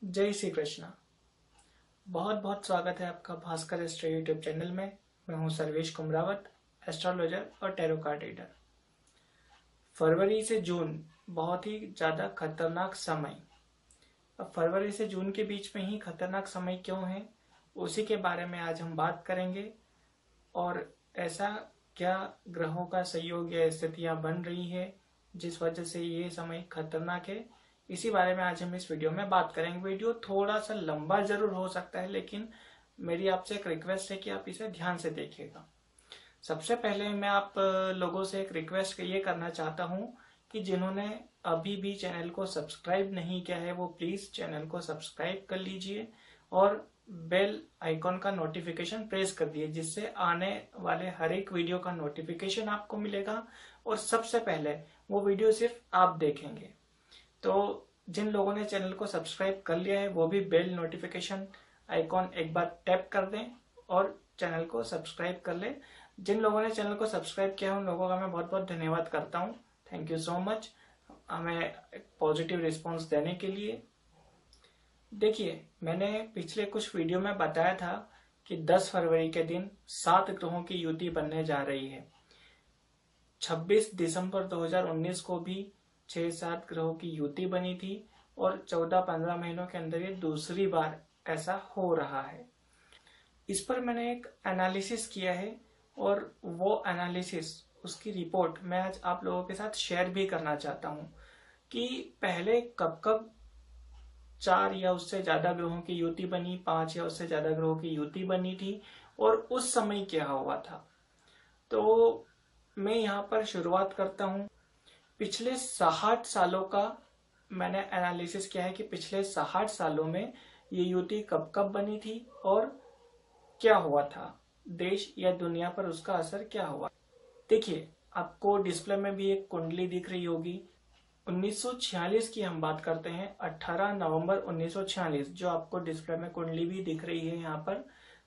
जय श्री कृष्णा। बहुत बहुत स्वागत है आपका भास्कर एस्ट्रो यूट्यूब चैनल में। मैं हूं सर्वेश कुमरावत, एस्ट्रोलॉजर और टैरो कार्ड रीडर। फरवरी से जून बहुत ही ज़्यादा खतरनाक समय। अब फरवरी से जून के बीच में ही खतरनाक समय क्यों है, उसी के बारे में आज हम बात करेंगे। और ऐसा क्या ग्रहों का सहयोग या स्थितियां बन रही है जिस वजह से ये समय खतरनाक है, इसी बारे में आज हम इस वीडियो में बात करेंगे। वीडियो थोड़ा सा लंबा जरूर हो सकता है, लेकिन मेरी आपसे एक रिक्वेस्ट है कि आप इसे ध्यान से देखिएगा। सबसे पहले मैं आप लोगों से एक रिक्वेस्ट ये करना चाहता हूँ कि जिन्होंने अभी भी चैनल को सब्सक्राइब नहीं किया है वो प्लीज चैनल को सब्सक्राइब कर लीजिए और बेल आइकॉन का नोटिफिकेशन प्रेस कर दिए, जिससे आने वाले हर एक वीडियो का नोटिफिकेशन आपको मिलेगा और सबसे पहले वो वीडियो सिर्फ आप देखेंगे। तो जिन लोगों ने चैनल को सब्सक्राइब कर लिया है वो भी बेल नोटिफिकेशन आइकॉन एक बार टैप कर दें और चैनल को सब्सक्राइब कर लें। जिन लोगों ने चैनल को सब्सक्राइब किया है उन लोगों का मैं बहुत बहुत धन्यवाद करता हूं। थैंक यू सो मच हमें पॉजिटिव रिस्पॉन्स देने के लिए। देखिए, मैंने पिछले कुछ वीडियो में बताया था कि 10 फरवरी के दिन 7 ग्रहों की युति बनने जा रही है। 26 दिसंबर 2019 को भी 6-7 ग्रहों की युति बनी थी और 14-15 महीनों के अंदर ये दूसरी बार ऐसा हो रहा है। इस पर मैंने एक एनालिसिस किया है और वो एनालिसिस, उसकी रिपोर्ट मैं आज आप लोगों के साथ शेयर भी करना चाहता हूं कि पहले कब कब 4 या उससे ज्यादा ग्रहों की युति बनी, 5 या उससे ज्यादा ग्रहों की युति बनी थी और उस समय क्या हुआ था। तो मैं यहाँ पर शुरुआत करता हूँ। पिछले 60 सालों का मैंने एनालिसिस किया है कि पिछले 60 सालों में ये युति कब कब बनी थी और क्या हुआ था, देश या दुनिया पर उसका असर क्या हुआ। देखिए, आपको डिस्प्ले में भी एक कुंडली दिख रही होगी। 1946 की हम बात करते हैं, 18 नवंबर 1946, जो आपको डिस्प्ले में कुंडली भी दिख रही है यहाँ पर।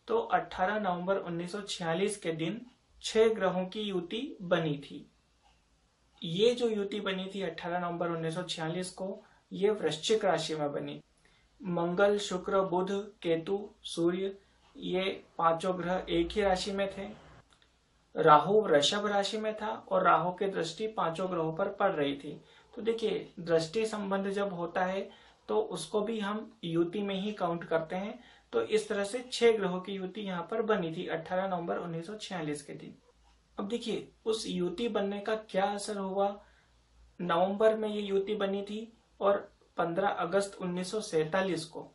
तो 18 नवंबर 1946 के दिन 6 ग्रहों की युति बनी थी। ये जो युति बनी थी 18 नवंबर 1946 को, ये वृश्चिक राशि में बनी। मंगल, शुक्र, बुध, केतु, सूर्य, ये पांचों ग्रह एक ही राशि में थे। राहु वृषभ राशि में था और राहु की दृष्टि पांचों ग्रहों पर पड़ रही थी। तो देखिए, दृष्टि संबंध जब होता है तो उसको भी हम युति में ही काउंट करते हैं। तो इस तरह से 6 ग्रहों की युति यहाँ पर बनी थी 18 नवंबर 1946 के दिन। अब देखिए, उस युति बनने का क्या असर हुआ। नवंबर में ये युति बनी थी और 15 अगस्त 1947 को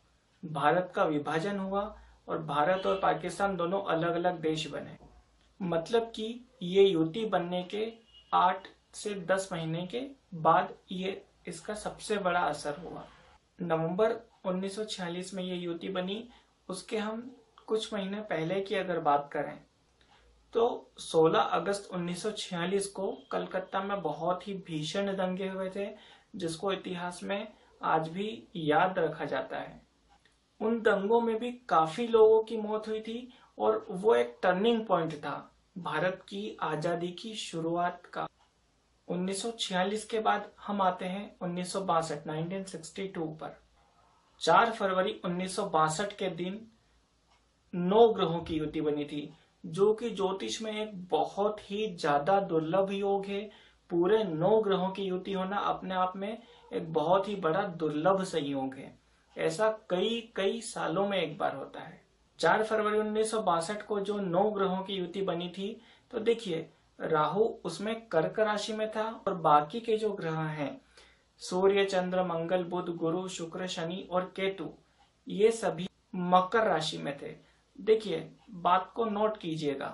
भारत का विभाजन हुआ और भारत और पाकिस्तान दोनों अलग अलग देश बने। मतलब कि ये युति बनने के 8 से 10 महीने के बाद ये इसका सबसे बड़ा असर हुआ। नवंबर 1946 में ये युति बनी, उसके हम कुछ महीने पहले की अगर बात करें तो 16 अगस्त 1946 को कलकत्ता में बहुत ही भीषण दंगे हुए थे, जिसको इतिहास में आज भी याद रखा जाता है। उन दंगों में भी काफी लोगों की मौत हुई थी और वो एक टर्निंग पॉइंट था भारत की आजादी की शुरुआत का। 1946 के बाद हम आते हैं 1962 पर। 4 फरवरी 1962 के दिन 9 ग्रहों की युति बनी थी, जो कि ज्योतिष में एक बहुत ही ज्यादा दुर्लभ योग है। पूरे 9 ग्रहों की युति होना अपने आप में एक बहुत ही बड़ा दुर्लभ संयोग है। ऐसा कई कई सालों में एक बार होता है। 4 फरवरी 1962 को जो 9 ग्रहों की युति बनी थी, तो देखिए, राहु उसमें कर्क राशि में था और बाकी के जो ग्रह हैं, सूर्य, चंद्र, मंगल, बुध, गुरु, शुक्र, शनि और केतु, ये सभी मकर राशि में थे। देखिए, बात को नोट कीजिएगा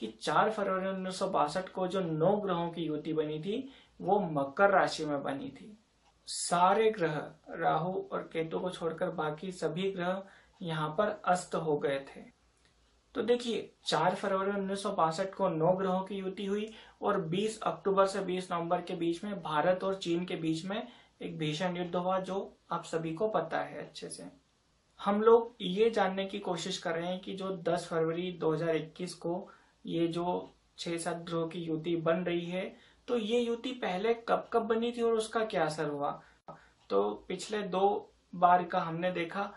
कि 4 फरवरी 1962 को जो 9 ग्रहों की युति बनी थी वो मकर राशि में बनी थी। सारे ग्रह राहु और केतु को छोड़कर बाकी सभी ग्रह यहाँ पर अस्त हो गए थे। तो देखिए, 4 फरवरी 1962 को 9 ग्रहों की युति हुई और 20 अक्टूबर से 20 नवंबर के बीच में भारत और चीन के बीच में एक भीषण युद्ध हुआ, जो आप सभी को पता है अच्छे से। हम लोग ये जानने की कोशिश कर रहे हैं कि जो 10 फरवरी 2021 को ये जो 6-7 ग्रहों की युति बन रही है, तो ये युति पहले कब कब बनी थी और उसका क्या असर हुआ। तो पिछले 2 बार का हमने देखा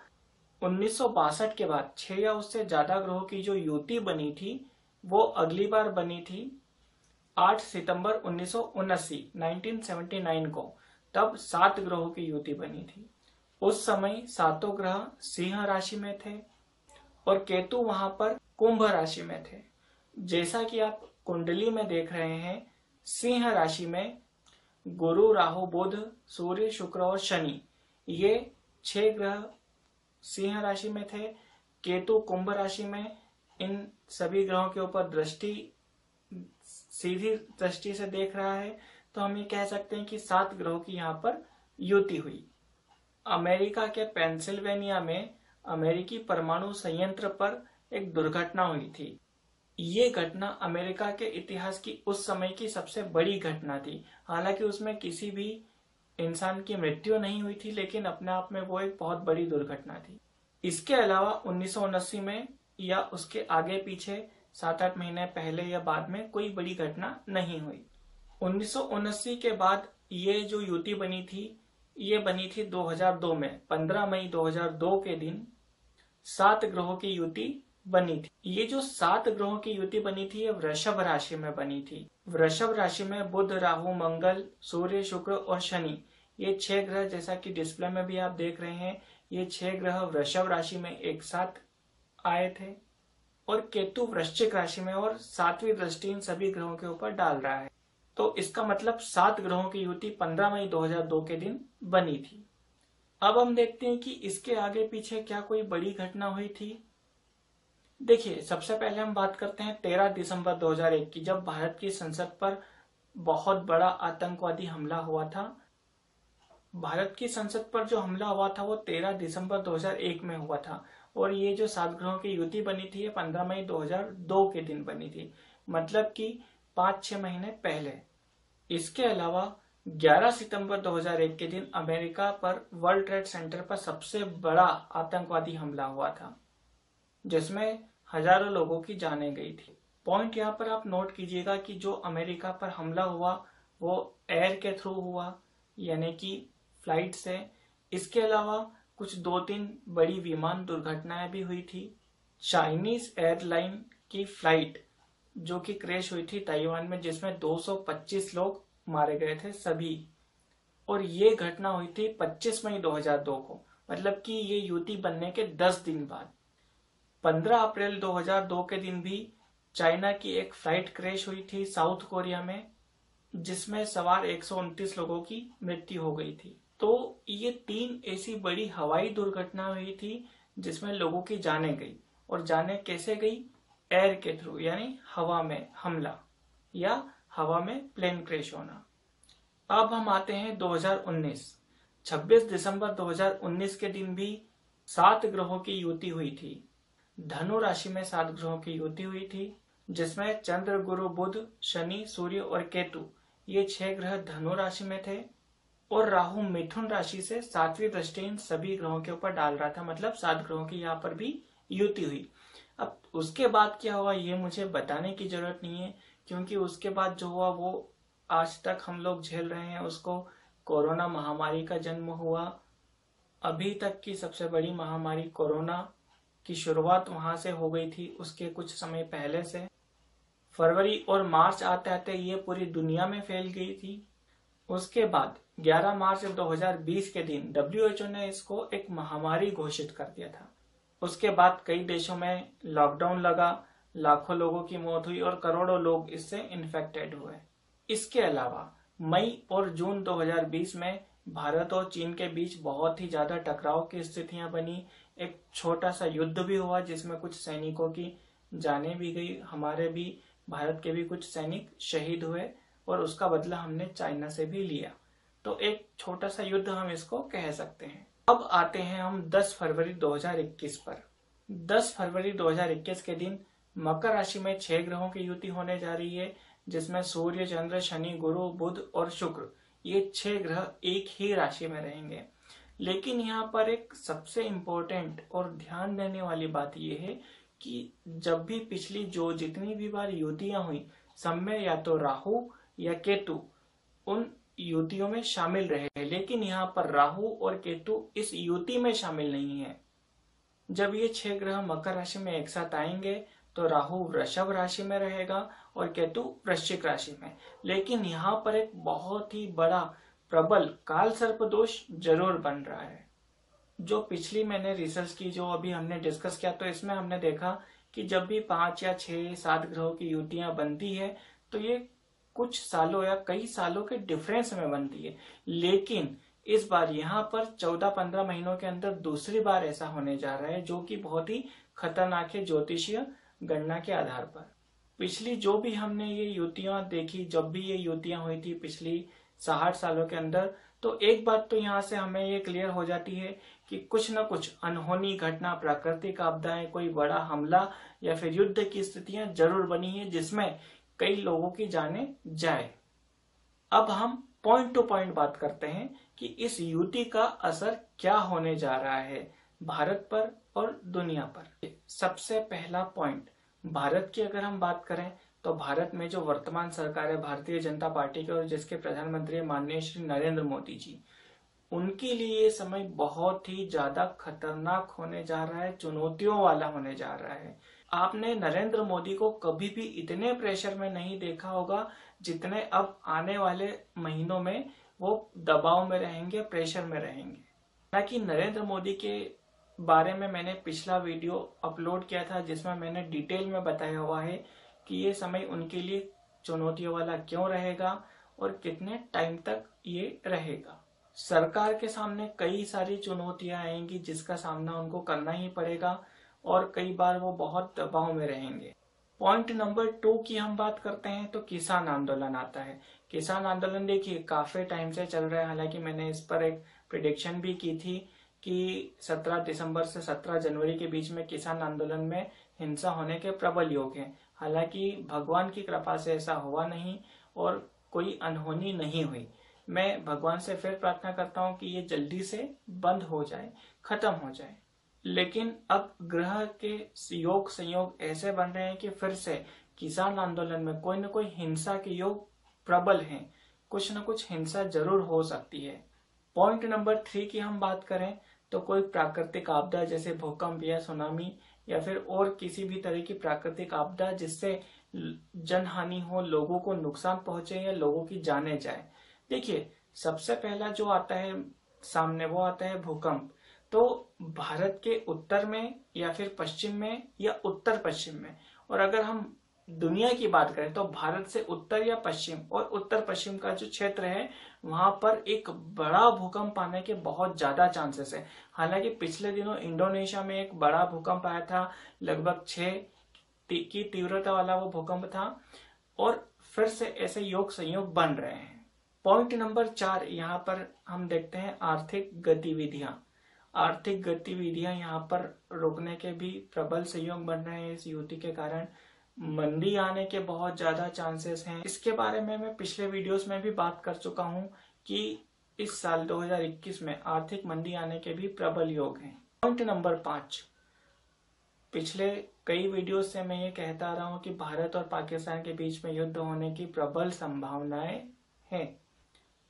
1962 के बाद 6 या उससे ज्यादा ग्रहों की जो युति बनी थी वो अगली बार बनी थी 8 सितंबर 1979 को। तब 7 ग्रहों की युति बनी थी। उस समय सातों ग्रह सिंह राशि में थे और केतु वहां पर कुंभ राशि में थे। जैसा कि आप कुंडली में देख रहे हैं, सिंह राशि में गुरु, राहु, बुध, सूर्य, शुक्र और शनि, ये 6 ग्रह सिंह राशि में थे। केतु कुंभ राशि में इन सभी ग्रहों के ऊपर दृष्टि, सीधी दृष्टि से देख रहा है। तो हम ये कह सकते हैं कि 7 ग्रहों की यहाँ पर युति हुई। अमेरिका के पेंसिल्वेनिया में अमेरिकी परमाणु संयंत्र पर एक दुर्घटना हुई थी। ये घटना अमेरिका के इतिहास की उस समय की सबसे बड़ी घटना थी। हालांकि उसमें किसी भी इंसान की मृत्यु नहीं हुई थी, लेकिन अपने आप में वो एक बहुत बड़ी दुर्घटना थी। इसके अलावा 1979 में या उसके आगे पीछे 7-8 महीने पहले या बाद में कोई बड़ी घटना नहीं हुई। 1979 के बाद ये जो युति बनी थी, ये बनी थी 2002 में। 15 मई 2002 के दिन 7 ग्रहों की युति बनी थी। ये जो 7 ग्रहों की युति बनी थी, ये वृषभ राशि में बनी थी। वृषभ राशि में बुध, राहु, मंगल, सूर्य, शुक्र और शनि, ये 6 ग्रह, जैसा कि डिस्प्ले में भी आप देख रहे हैं, ये 6 ग्रह वृषभ राशि में एक साथ आए थे। और केतु वृश्चिक राशि में, और 7वीं दृष्टि इन सभी ग्रहों के ऊपर डाल रहा है। तो इसका मतलब 7 ग्रहों की युति 15 मई 2002 के दिन बनी थी। अब हम देखते हैं कि इसके आगे पीछे क्या कोई बड़ी घटना हुई थी। देखिए, सबसे पहले हम बात करते हैं 13 दिसंबर 2001 की, जब भारत की संसद पर बहुत बड़ा आतंकवादी हमला हुआ था। भारत की संसद पर जो हमला हुआ था वो 13 दिसंबर 2001 में हुआ था। और ये जो 7 ग्रहों की युति बनी थी, ये 15 मई 2002 के दिन बनी थी, मतलब कि 5-6 महीने पहले। इसके अलावा 11 सितंबर 2001 के दिन अमेरिका पर वर्ल्ड ट्रेड सेंटर पर सबसे बड़ा आतंकवादी हमला हुआ था, जिसमें हजारों लोगों की जानें गई थी। पॉइंट यहाँ पर आप नोट कीजिएगा कि जो अमेरिका पर हमला हुआ वो एयर के थ्रू हुआ, यानी कि फ्लाइट से। इसके अलावा कुछ 2-3 बड़ी विमान दुर्घटनाएं भी हुई थी। चाइनीज एयरलाइन की फ्लाइट जो कि क्रैश हुई थी ताइवान में, जिसमें 225 लोग मारे गए थे सभी। और ये घटना हुई थी 25 मई 2002 को, मतलब कि ये युति बनने के 10 दिन बाद। 15 अप्रैल 2002 के दिन भी चाइना की एक फ्लाइट क्रैश हुई थी साउथ कोरिया में, जिसमें सवार 129 लोगों की मृत्यु हो गई थी। तो ये 3 ऐसी बड़ी हवाई दुर्घटना हुई थी जिसमें लोगों की जानें गई। और जानें कैसे गई? एयर के थ्रू, यानी हवा में हमला या हवा में प्लेन क्रैश होना। अब हम आते हैं 2019। 26 दिसंबर 2019 के दिन भी 7 ग्रहों की युति हुई थी। धनु राशि में 7 ग्रहों की युति हुई थी, जिसमें चंद्र, गुरु, बुध, शनि, सूर्य और केतु, ये 6 ग्रह धनु राशि में थे। और राहु मिथुन राशि से 7वीं दृष्टि इन सभी ग्रहों के ऊपर डाल रहा था, मतलब 7 ग्रहों की यहाँ पर भी युति हुई। अब उसके बाद क्या हुआ ये मुझे बताने की जरूरत नहीं है, क्योंकि उसके बाद जो हुआ वो आज तक हम लोग झेल रहे हैं उसको। कोरोना महामारी का जन्म हुआ। अभी तक की सबसे बड़ी महामारी कोरोना की शुरुआत वहां से हो गई थी, उसके कुछ समय पहले से। फरवरी और मार्च आते आते ये पूरी दुनिया में फैल गई थी। उसके बाद 11 मार्च 2020 के दिन WHO ने इसको एक महामारी घोषित कर दिया था। उसके बाद कई देशों में लॉकडाउन लगा, लाखों लोगों की मौत हुई और करोड़ों लोग इससे इन्फेक्टेड हुए। इसके अलावा मई और जून 2020 में भारत और चीन के बीच बहुत ही ज्यादा टकराव की स्थितियां बनी। एक छोटा सा युद्ध भी हुआ जिसमें कुछ सैनिकों की जानें भी गई, हमारे भी, भारत के भी कुछ सैनिक शहीद हुए और उसका बदला हमने चाइना से भी लिया। तो एक छोटा सा युद्ध हम इसको कह सकते हैं। अब आते हैं हम 10 फरवरी 2021 पर। 10 फरवरी 2021 के दिन मकर राशि में 6 ग्रहों की युति होने जा रही है, जिसमें सूर्य, चंद्र, शनि, गुरु, बुध और शुक्र, ये 6 ग्रह एक ही राशि में रहेंगे। लेकिन यहाँ पर एक सबसे इम्पोर्टेंट और ध्यान देने वाली बात यह है कि जब भी पिछली जितनी भी बार युतियां हुई, सब में या तो राहु या केतु उन युतियों में शामिल रहे, लेकिन यहाँ पर राहु और केतु इस युति में शामिल नहीं है। जब ये 6 ग्रह मकर राशि में एक साथ आएंगे तो राहु वृषभ राशि में रहेगा और केतु वृश्चिक राशि में। लेकिन यहाँ पर एक बहुत ही बड़ा प्रबल काल सर्प दोष जरूर बन रहा है। जो पिछली मैंने रिसर्च की, जो अभी हमने डिस्कस किया, तो इसमें हमने देखा कि जब भी 5 या 6 7 ग्रहों की युतियां बनती है तो ये कुछ सालों या कई सालों के डिफरेंस में बनती है। लेकिन इस बार यहाँ पर 14-15 महीनों के अंदर दूसरी बार ऐसा होने जा रहा है, जो कि बहुत ही खतरनाक है ज्योतिषीय गणना के आधार पर। पिछली जो भी हमने ये युतियां देखी, जब भी ये युतियां हुई थी पिछली 60 सालों के अंदर, तो एक बात तो यहाँ से हमें ये क्लियर हो जाती है कि कुछ न कुछ अनहोनी घटना, प्राकृतिक आपदाएं, कोई बड़ा हमला या फिर युद्ध की स्थितियां जरूर बनी है जिसमें कई लोगों की जाने जाए। अब हम पॉइंट टू पॉइंट बात करते हैं कि इस युति का असर क्या होने जा रहा है भारत पर और दुनिया पर। सबसे पहला पॉइंट, भारत की अगर हम बात करें तो भारत में जो वर्तमान सरकार है भारतीय जनता पार्टी की, और जिसके प्रधानमंत्री माननीय श्री नरेंद्र मोदी जी, उनके लिए ये समय बहुत ही ज्यादा खतरनाक होने जा रहा है, चुनौतियों वाला होने जा रहा है। आपने नरेंद्र मोदी को कभी भी इतने प्रेशर में नहीं देखा होगा जितने अब आने वाले महीनों में वो दबाव में रहेंगे, प्रेशर में रहेंगे। हालांकि नरेंद्र मोदी के बारे में मैंने पिछला वीडियो अपलोड किया था जिसमें मैंने डिटेल में बताया हुआ है कि ये समय उनके लिए चुनौतियों वाला क्यों रहेगा और कितने टाइम तक ये रहेगा। सरकार के सामने कई सारी चुनौतियां आएंगी जिसका सामना उनको करना ही पड़ेगा और कई बार वो बहुत दबाव में रहेंगे। पॉइंट नंबर 2 की हम बात करते हैं तो किसान आंदोलन आता है। किसान आंदोलन देखिए काफी टाइम से चल रहा है। हालांकि मैंने इस पर एक प्रिडिक्शन भी की थी कि 17 दिसंबर से 17 जनवरी के बीच में किसान आंदोलन में हिंसा होने के प्रबल योग हैं। हालांकि भगवान की कृपा से ऐसा हुआ नहीं और कोई अनहोनी नहीं हुई। मैं भगवान से फिर प्रार्थना करता हूँ कि ये जल्दी से बंद हो जाए, खत्म हो जाए। लेकिन अब ग्रह के योग संयोग ऐसे बन रहे हैं कि फिर से किसान आंदोलन में कोई न कोई हिंसा के योग प्रबल हैं, कुछ न कुछ हिंसा जरूर हो सकती है। पॉइंट नंबर 3 की हम बात करें तो कोई प्राकृतिक आपदा जैसे भूकंप या सुनामी या फिर और किसी भी तरह की प्राकृतिक आपदा जिससे जनहानि हो, लोगों को नुकसान पहुंचे या लोगों की जाने जाए। देखिए सबसे पहला जो आता है सामने वो आता है भूकंप। तो भारत के उत्तर में या फिर पश्चिम में या उत्तर पश्चिम में, और अगर हम दुनिया की बात करें तो भारत से उत्तर या पश्चिम और उत्तर पश्चिम का जो क्षेत्र है वहां पर एक बड़ा भूकंप आने के बहुत ज्यादा चांसेस है। हालांकि पिछले दिनों इंडोनेशिया में एक बड़ा भूकंप आया था, लगभग 6 की तीव्रता वाला वो भूकंप था और फिर से ऐसे योग संयोग बन रहे हैं। पॉइंट नंबर 4 यहाँ पर हम देखते हैं आर्थिक गतिविधियां। आर्थिक गतिविधियां यहाँ पर रुकने के भी प्रबल संयोग बन रहे हैं। इस युति के कारण मंदी आने के बहुत ज्यादा चांसेस हैं। इसके बारे में मैं पिछले वीडियोस में भी बात कर चुका हूं कि इस साल 2021 में आर्थिक मंदी आने के भी प्रबल योग हैं। पॉइंट नंबर 5, पिछले कई वीडियोस से मैं ये कहता आ रहा हूं कि भारत और पाकिस्तान के बीच में युद्ध होने की प्रबल संभावनाएं हैं।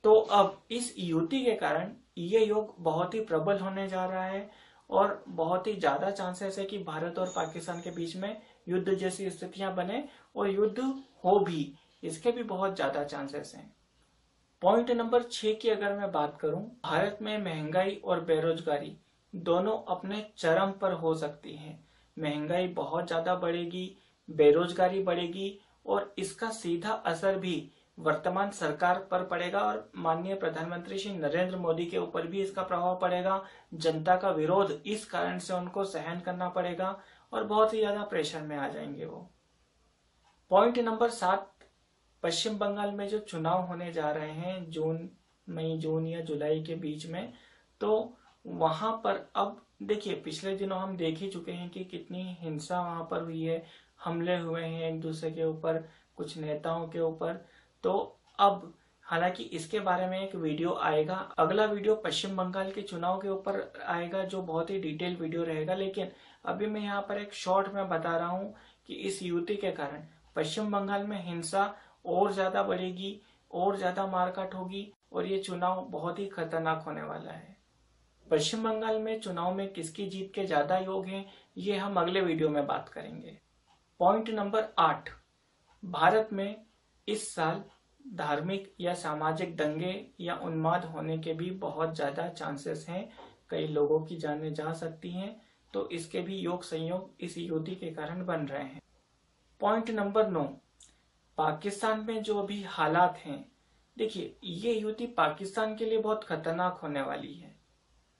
तो अब इस युति के कारण ये योग बहुत ही प्रबल होने जा रहा है और बहुत ही ज्यादा चांसेस है कि भारत और पाकिस्तान के बीच में युद्ध जैसी स्थितियां बने और युद्ध हो भी, इसके भी बहुत ज्यादा चांसेस हैं। पॉइंट नंबर 6 की अगर मैं बात करूं, भारत में महंगाई और बेरोजगारी दोनों अपने चरम पर हो सकती है। महंगाई बहुत ज्यादा बढ़ेगी, बेरोजगारी बढ़ेगी और इसका सीधा असर भी वर्तमान सरकार पर पड़ेगा और माननीय प्रधानमंत्री श्री नरेंद्र मोदी के ऊपर भी इसका प्रभाव पड़ेगा। जनता का विरोध इस कारण से उनको सहन करना पड़ेगा और बहुत ही ज्यादा प्रेशर में आ जाएंगे वो। पॉइंट नंबर 7, पश्चिम बंगाल में जो चुनाव होने जा रहे हैं जून या जुलाई के बीच में, तो वहां पर अब देखिए पिछले दिनों हम देख ही चुके हैं कि कितनी हिंसा वहां पर हुई है, हमले हुए हैं एक दूसरे के ऊपर, कुछ नेताओं के ऊपर। तो अब हालांकि इसके बारे में एक वीडियो आएगा, अगला वीडियो पश्चिम बंगाल के चुनाव के ऊपर आएगा जो बहुत ही डिटेल वीडियो रहेगा। लेकिन अभी मैं यहाँ पर एक शॉर्ट में बता रहा हूँ कि इस युति के कारण पश्चिम बंगाल में हिंसा और ज्यादा बढ़ेगी और ज्यादा मारकाट होगी। और ये चुनाव बहुत ही खतरनाक होने वाला है। पश्चिम बंगाल में चुनाव में किसकी जीत के ज्यादा योग हैं, ये हम अगले वीडियो में बात करेंगे। पॉइंट नंबर 8, भारत में इस साल धार्मिक या सामाजिक दंगे या उन्माद होने के भी बहुत ज्यादा चांसेस हैं। कई लोगों की जानें जा सकती हैं, तो इसके भी योग संयोग इस युति के कारण बन रहे हैं। पॉइंट नंबर 9, पाकिस्तान में जो अभी हालात हैं, देखिए ये युति पाकिस्तान के लिए बहुत खतरनाक होने वाली है।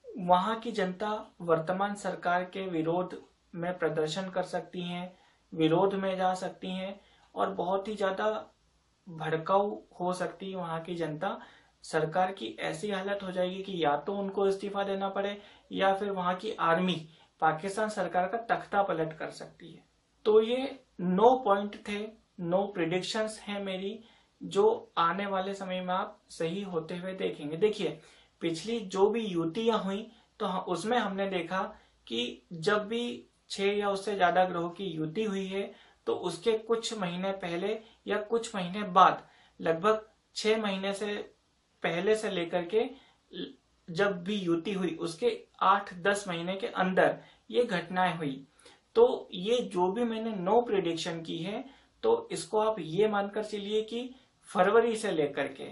वहां की जनता वर्तमान सरकार के विरोध में प्रदर्शन कर सकती हैं, विरोध में जा सकती हैं और बहुत ही ज्यादा भड़काऊ हो सकती है वहां की जनता। सरकार की ऐसी हालत हो जाएगी कि या तो उनको इस्तीफा देना पड़े या फिर वहां की आर्मी पाकिस्तान सरकार का तख्ता पलट कर सकती है। तो ये 9 पॉइंट थे, 9 प्रिडिक्शंस हैं मेरी, जो आने वाले समय में आप सही होते हुए देखेंगे। देखिए पिछली जो भी युतियां हुई तो उसमें हमने देखा कि जब भी 6 या उससे ज्यादा ग्रहों की युति हुई है तो उसके कुछ महीने पहले या कुछ महीने बाद, लगभग 6 महीने से पहले से लेकर के जब भी युति हुई उसके 8-10 महीने के अंदर ये घटनाएं हुई। तो ये जो भी मैंने 9 प्रेडिक्शन की है, तो इसको आप ये मानकर चलिए कि फरवरी से लेकर के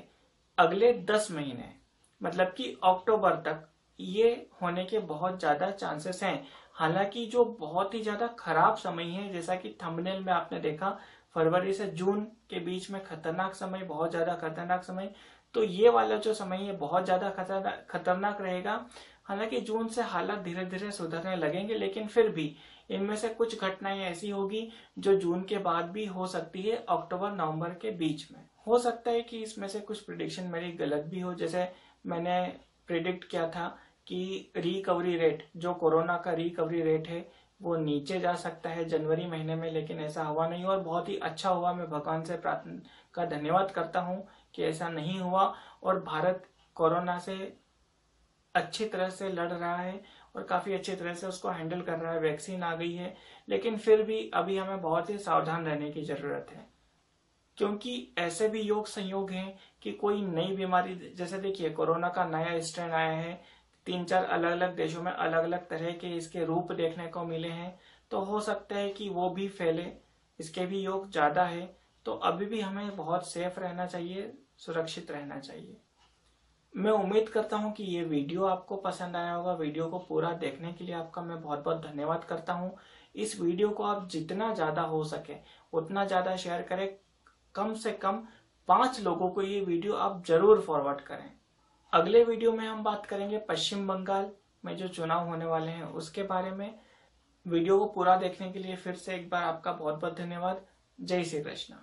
अगले 10 महीने मतलब कि अक्टूबर तक ये होने के बहुत ज्यादा चांसेस हैं। हालांकि जो बहुत ही ज्यादा खराब समय है, जैसा कि थंबनेल में आपने देखा, फरवरी से जून के बीच में खतरनाक समय, बहुत ज्यादा खतरनाक समय, तो ये वाला जो समय है बहुत ज्यादा खतरनाक रहेगा। हालांकि जून से हालात धीरे धीरे सुधरने लगेंगे, लेकिन फिर भी इनमें से कुछ घटनाएं ऐसी होगी जो जून के बाद भी हो सकती है, अक्टूबर नवंबर के बीच में। हो सकता है कि इसमें से कुछ प्रिडिक्शन मेरी गलत भी हो, जैसे मैंने प्रिडिक्ट किया था कि रिकवरी रेट, जो कोरोना का रिकवरी रेट है वो नीचे जा सकता है जनवरी महीने में, लेकिन ऐसा हुआ नहीं और बहुत ही अच्छा हुआ। मैं भगवान से प्रार्थना का धन्यवाद करता हूं कि ऐसा नहीं हुआ और भारत कोरोना से अच्छी तरह से लड़ रहा है और काफी अच्छी तरह से उसको हैंडल कर रहा है। वैक्सीन आ गई है, लेकिन फिर भी अभी हमें बहुत ही सावधान रहने की जरूरत है, क्योंकि ऐसे भी योग संयोग हैं कि कोई नई बीमारी, जैसे देखिए कोरोना का नया स्ट्रेन आया है, 3-4 अलग अलग देशों में अलग अलग तरह के इसके रूप देखने को मिले हैं, तो हो सकता है कि वो भी फैले, इसके भी योग ज्यादा है। तो अभी भी हमें बहुत सेफ रहना चाहिए, सुरक्षित रहना चाहिए। मैं उम्मीद करता हूं कि ये वीडियो आपको पसंद आया होगा। वीडियो को पूरा देखने के लिए आपका मैं बहुत बहुत धन्यवाद करता हूं। इस वीडियो को आप जितना ज्यादा हो सके उतना ज्यादा शेयर करें, कम से कम 5 लोगों को ये वीडियो आप जरूर फॉरवर्ड करें। अगले वीडियो में हम बात करेंगे पश्चिम बंगाल में जो चुनाव होने वाले हैं उसके बारे में। वीडियो को पूरा देखने के लिए फिर से एक बार आपका बहुत बहुत धन्यवाद। जय श्री कृष्ण।